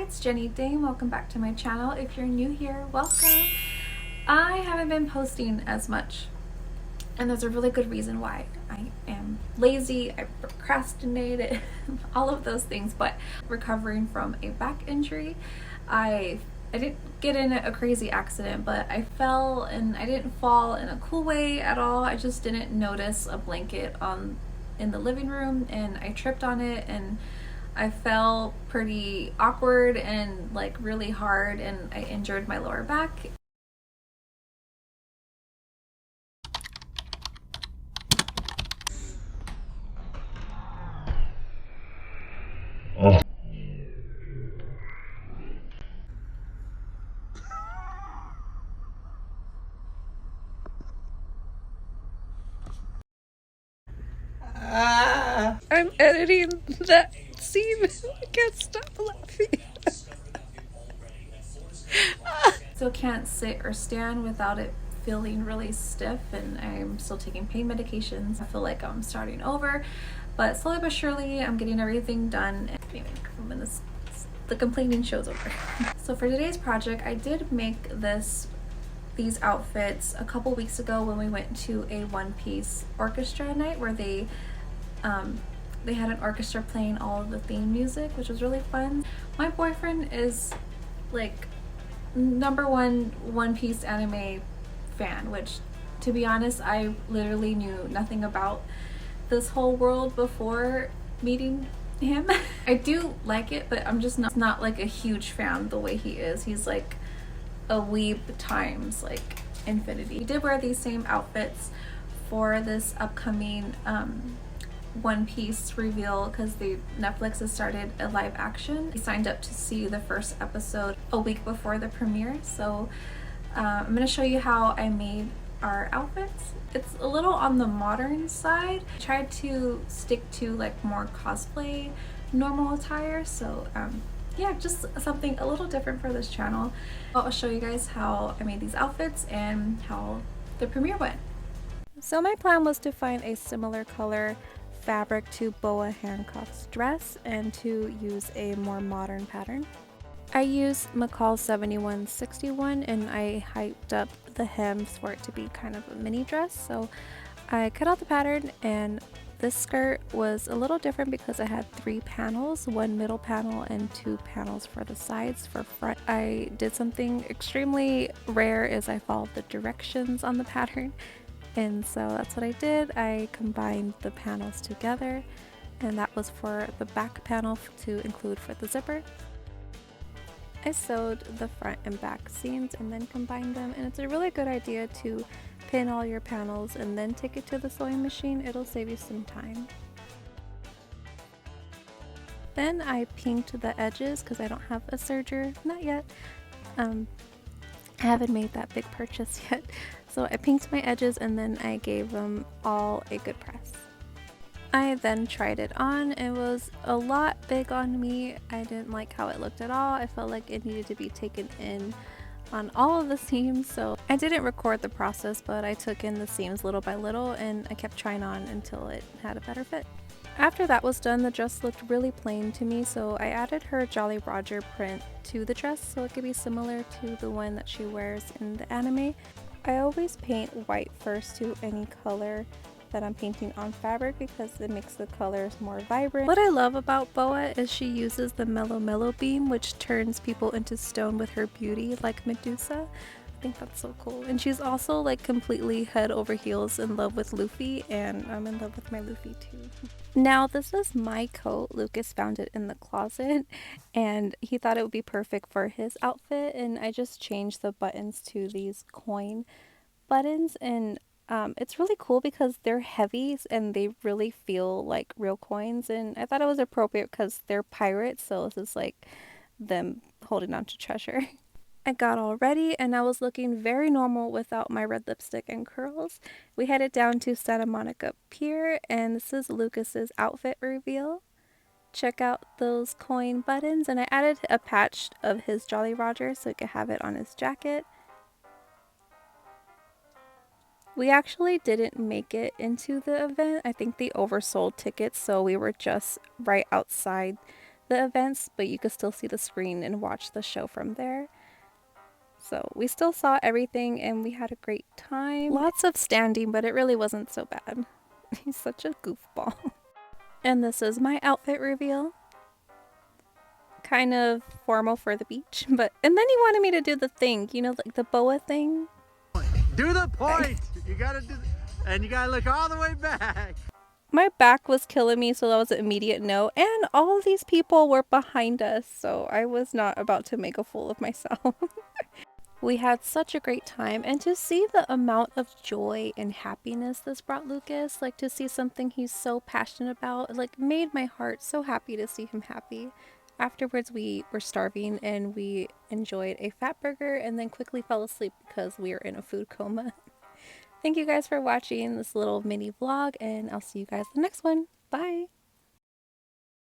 it's Jenny Dame. Welcome back to my channel. If you're new here, welcome. I haven't been posting as much, and there's a really good reason why. I am lazy, I procrastinated, all of those things, but recovering from a back injury. I didn't get in a crazy accident, but I fell, and I didn't fall in a cool way at all. I just didn't notice a blanket in the living room, and I tripped on it, and I fell pretty awkward and like really hard, and I injured my lower back. I'm editing that scene. I can't stop laughing. Still can't sit or stand without it feeling really stiff, and I'm still taking pain medications. I feel like I'm starting over, but slowly but surely I'm getting everything done. And the complaining show's over. So for today's project, I did make these outfits a couple weeks ago when we went to a One Piece orchestra night where they had an orchestra playing all of the theme music, which was really fun. My boyfriend is like #1 One Piece anime fan, which, to be honest, I literally knew nothing about this whole world before meeting him. I do like it, but I'm just not like a huge fan the way he is. He's like a weeb times like infinity. We did wear these same outfits for this upcoming One Piece reveal because Netflix has started a live action. We signed up to see the first episode a week before the premiere, so I'm going to show you how I made our outfits. It's a little on the modern side. I tried to stick to like more cosplay normal attire, so yeah, just something a little different for this channel. I'll show you guys how I made these outfits and how the premiere went. So my plan was to find a similar color fabric to Boa Hancock's dress and to use a more modern pattern. I used McCall 7161 and I hyped up the hems for it to be kind of a mini dress. So I cut out the pattern, and this skirt was a little different because I had 3 panels, 1 middle panel and 2 panels for the sides for front. I did something extremely rare is I followed the directions on the pattern. And so that's what I did. I combined the panels together, and that was for the back panel to include for the zipper. I sewed the front and back seams and then combined them, and it's a really good idea to pin all your panels and then take it to the sewing machine. It'll save you some time. Then I pinked the edges because I don't have a serger, not yet. I haven't made that big purchase yet. So I pinked my edges and then I gave them all a good press. I then tried it on. It was a lot big on me. I didn't like how it looked at all. I felt like it needed to be taken in on all of the seams, so I didn't record the process, but I took in the seams little by little and I kept trying on until it had a better fit. After that was done, the dress looked really plain to me, so I added her Jolly Roger print to the dress so it could be similar to the one that she wears in the anime. I always paint white first to any color that I'm painting on fabric because it makes the colors more vibrant. What I love about Boa is she uses the Mellow beam, which turns people into stone with her beauty, like Medusa. I think that's so cool. And she's also like completely head over heels in love with Luffy, and I'm in love with my Luffy too. Now this is my coat. Lucas found it in the closet and he thought it would be perfect for his outfit, and I just changed the buttons to these coin buttons, and it's really cool because they're heavy and they really feel like real coins, and I thought it was appropriate because they're pirates, so this is like them holding on to treasure. I got all ready and I was looking very normal without my red lipstick and curls. We headed down to Santa Monica Pier, and this is Lucas's outfit reveal. Check out those coin buttons, and I added a patch of his Jolly Roger so he could have it on his jacket. We actually didn't make it into the event. I think they oversold tickets, so we were just right outside the events, but you could still see the screen and watch the show from there. So we still saw everything and we had a great time. Lots of standing, but it really wasn't so bad. He's such a goofball. And this is my outfit reveal. Kind of formal for the beach, but and then he wanted me to do the thing, you know, like the boa thing. Do the point! You gotta do, and you gotta look all the way back. My back was killing me, so that was an immediate no. And all these people were behind us, so I was not about to make a fool of myself. We had such a great time, and to see the amount of joy and happiness this brought Lucas, like to see something he's so passionate about, like made my heart so happy to see him happy. Afterwards, we were starving and we enjoyed a fat burger and then quickly fell asleep because we were in a food coma. Thank you guys for watching this little mini vlog, and I'll see you guys in the next one. Bye!